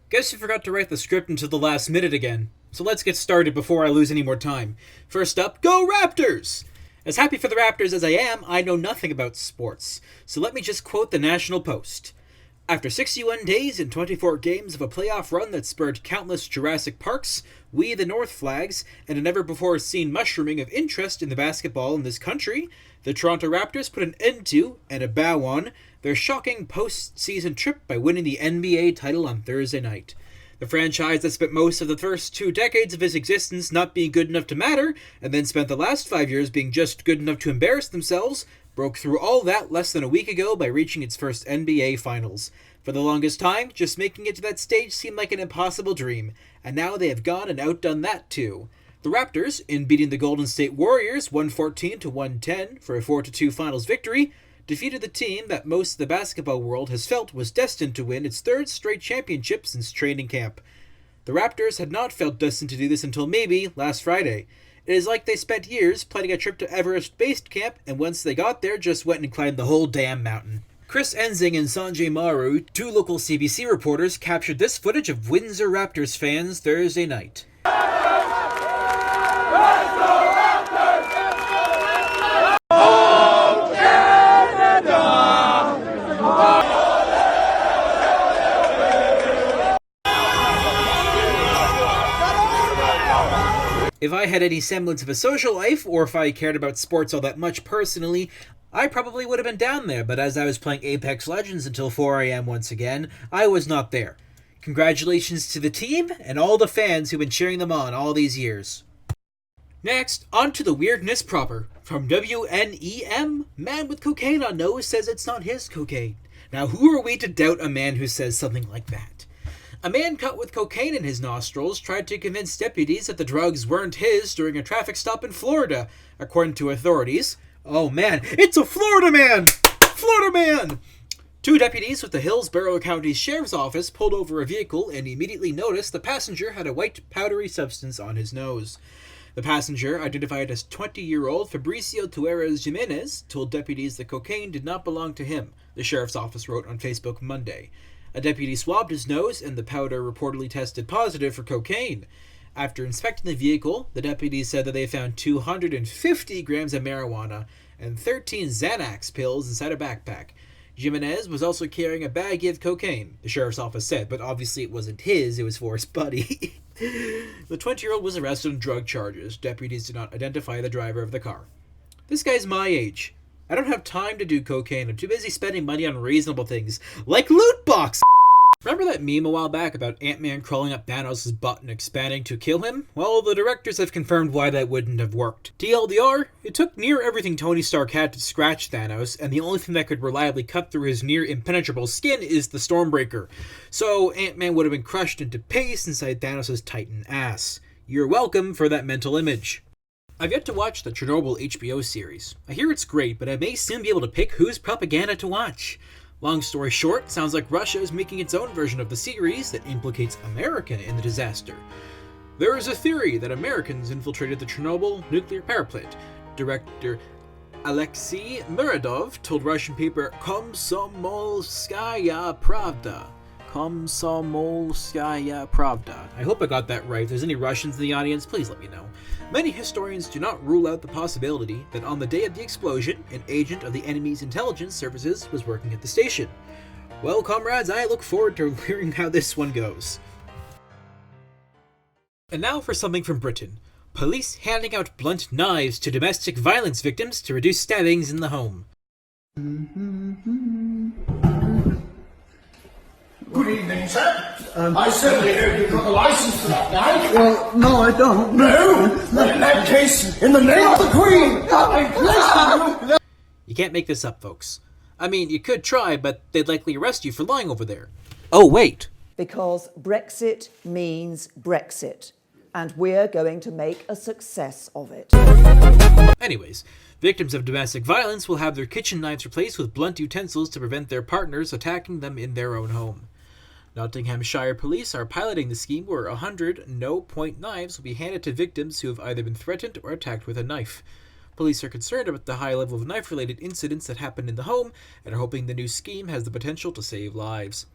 Guess you forgot to write the script until the last minute again. So let's get started before I lose any more time. First up, go Raptors! As happy for the Raptors as I am, I know nothing about sports. So let me just quote the National Post. After 61 days and 24 games of a playoff run that spurred countless Jurassic Parks, we the North Flags, and a never-before-seen mushrooming of interest in the basketball in this country, the Toronto Raptors put an end to, and a bow on, their shocking postseason trip by winning the NBA title on Thursday night. The franchise that spent most of the first 2 decades of its existence not being good enough to matter, and then spent the last 5 years being just good enough to embarrass themselves, broke through all that less than a week ago by reaching its first NBA Finals. For the longest time, just making it to that stage seemed like an impossible dream, and now they have gone and outdone that too. The Raptors, in beating the Golden State Warriors 114-110 for a 4-2 Finals victory, defeated the team that most of the basketball world has felt was destined to win its third straight championship since training camp. The Raptors had not felt destined to do this until maybe last Friday. It is like they spent years planning a trip to Everest Base Camp, and once they got there, just went and climbed the whole damn mountain. Chris Enzing and Sanjay Maru, 2 local CBC reporters, captured this footage of Windsor Raptors fans Thursday night. If I had any semblance of a social life, or if I cared about sports all that much personally, I probably would have been down there, but as I was playing Apex Legends until 4 a.m. once again, I was not there. Congratulations to the team, and all the fans who've been cheering them on all these years. Next, on to the weirdness proper. From WNEM, man with cocaine on nose says it's not his cocaine. Now who are we to doubt a man who says something like that? A man caught with cocaine in his nostrils tried to convince deputies that the drugs weren't his during a traffic stop in Florida, according to authorities. Oh man, it's a Florida man! Florida man! 2 deputies with the Hillsborough County Sheriff's Office pulled over a vehicle and immediately noticed the passenger had a white powdery substance on his nose. The passenger, identified as 20-year-old Fabricio Tuerez Jimenez, told deputies the cocaine did not belong to him, the Sheriff's Office wrote on Facebook Monday. A deputy swabbed his nose, and the powder reportedly tested positive for cocaine. After inspecting the vehicle, the deputies said that they found 250 grams of marijuana and 13 Xanax pills inside a backpack. Jimenez was also carrying a baggie of cocaine, the sheriff's office said, but obviously it wasn't his, it was for his buddy. The 20-year-old was arrested on drug charges. Deputies did not identify the driver of the car. This guy's my age. I don't have time to do cocaine. I'm too busy spending money on reasonable things, like loot boxes. Remember that meme a while back about Ant-Man crawling up Thanos' butt and expanding to kill him? Well, the directors have confirmed why that wouldn't have worked. TLDR, it took near everything Tony Stark had to scratch Thanos, and the only thing that could reliably cut through his near impenetrable skin is the Stormbreaker. So Ant-Man would have been crushed into paste inside Thanos' titan ass. You're welcome for that mental image. I've yet to watch the Chernobyl HBO series. I hear it's great, but I may soon be able to pick whose propaganda to watch. Long story short, sounds like Russia is making its own version of the series that implicates America in the disaster. There is a theory that Americans infiltrated the Chernobyl nuclear power plant. Director Alexei Muradov told Russian paper Komsomolskaya Pravda. Komsomolskaya Pravda. I hope I got that right. If there's any Russians in the audience, please let me know. Many historians do not rule out the possibility that on the day of the explosion, an agent of the enemy's intelligence services was working at the station. Well, comrades, I look forward to hearing how this one goes. And now for something from Britain. Police handing out blunt knives to domestic violence victims to reduce stabbings in the home. Good evening, sir. I certainly heard you've got a license for that knife. Well, no, I don't. No? Then in that case, in the name of the Queen, I place you. You can't make this up, folks. I mean, you could try, but they'd likely arrest you for lying over there. Oh, wait. Because Brexit means Brexit, and we're going to make a success of it. Anyways, victims of domestic violence will have their kitchen knives replaced with blunt utensils to prevent their partners attacking them in their own home. Nottinghamshire police are piloting the scheme where 100 no-point knives will be handed to victims who have either been threatened or attacked with a knife. Police are concerned about the high level of knife-related incidents that happen in the home and are hoping the new scheme has the potential to save lives.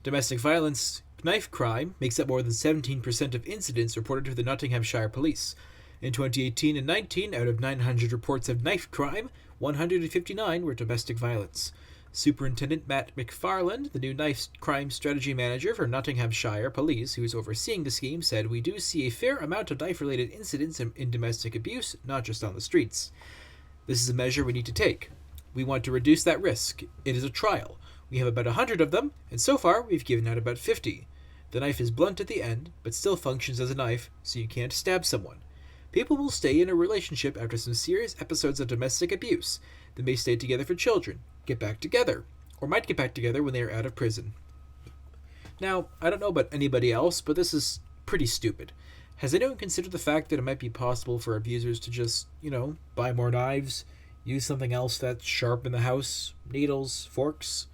Domestic violence knife crime makes up more than 17% of incidents reported to the Nottinghamshire Police. In 2018 and 19, out of 900 reports of knife crime, 159 were domestic violence. Superintendent Matt McFarland, the new knife crime strategy manager for Nottinghamshire Police, who is overseeing the scheme, said, "We do see a fair amount of knife-related incidents in domestic abuse, not just on the streets. This is a measure we need to take. We want to reduce that risk. It is a trial. We have about 100 of them, and so far we've given out about 50. The knife is blunt at the end, but still functions as a knife, so you can't stab someone. People will stay in a relationship after some serious episodes of domestic abuse. They may stay together for children, get back together, or might get back together when they are out of prison." Now, I don't know about anybody else, but this is pretty stupid. Has anyone considered the fact that it might be possible for abusers to just, buy more knives, use something else that's sharp in the house, needles, forks?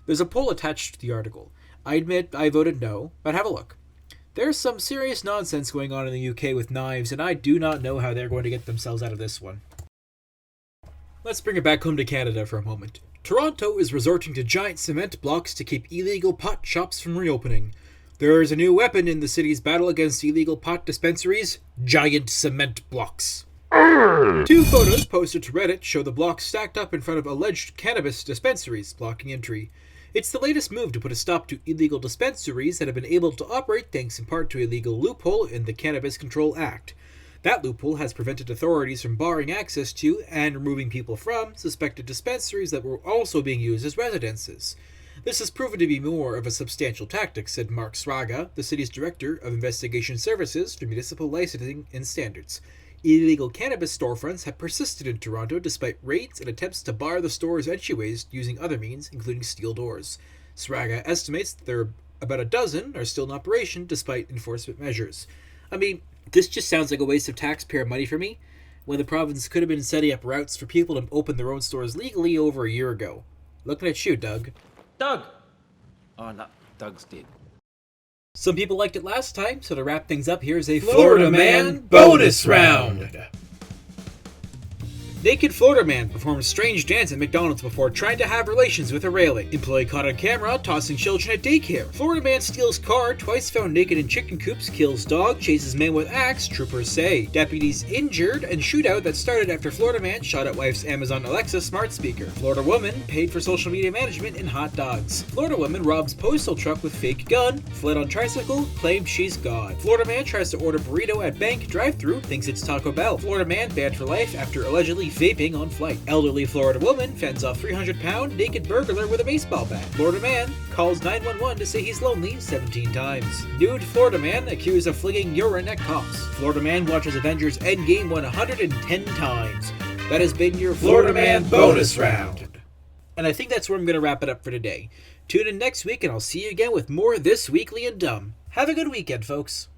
There's a poll attached to the article. I admit I voted no, but have a look. There's some serious nonsense going on in the UK with knives, and I do not know how they're going to get themselves out of this one. Let's bring it back home to Canada for a moment. Toronto is resorting to giant cement blocks to keep illegal pot shops from reopening. There is a new weapon in the city's battle against illegal pot dispensaries: giant cement blocks. 2 photos posted to Reddit show the blocks stacked up in front of alleged cannabis dispensaries, blocking entry. It's the latest move to put a stop to illegal dispensaries that have been able to operate thanks in part to a legal loophole in the Cannabis Control Act. That loophole has prevented authorities from barring access to and removing people from suspected dispensaries that were also being used as residences. This has proven to be more of a substantial tactic, said Mark Sraga, the city's director of investigation services for municipal licensing and standards. Illegal cannabis storefronts have persisted in Toronto despite raids and attempts to bar the store's entryways using other means, including steel doors. Sraga estimates that there are about a dozen are still in operation despite enforcement measures. I mean, this just sounds like a waste of taxpayer money for me, when the province could have been setting up routes for people to open their own stores legally over a year ago. Looking at you, Doug. Doug! Oh, no, Doug's dead. Some people liked it last time, so to wrap things up, here's a Florida Man bonus round. Naked Florida man performed a strange dance at McDonald's before trying to have relations with a railing. Employee caught on camera tossing children at daycare. Florida man steals car, twice found naked in chicken coops, kills dog, chases man with axe, troopers say. Deputies injured and shootout that started after Florida man shot at wife's Amazon Alexa smart speaker. Florida woman paid for social media management in hot dogs. Florida woman robs postal truck with fake gun, fled on tricycle, claimed she's God. Florida man tries to order burrito at bank drive-thru, thinks it's Taco Bell. Florida man banned for life after allegedly vaping on flight. Elderly Florida woman fends off 300-pound naked burglar with a baseball bat. Florida man calls 911 to say he's lonely 17 times. Nude Florida man accused of flinging urine at cops. Florida man watches Avengers Endgame 110 times. That has been your Florida Man bonus round. And I think that's where I'm going to wrap it up for today. Tune in next week and I'll see you again with more This Weekly and Dumb. Have a good weekend, folks.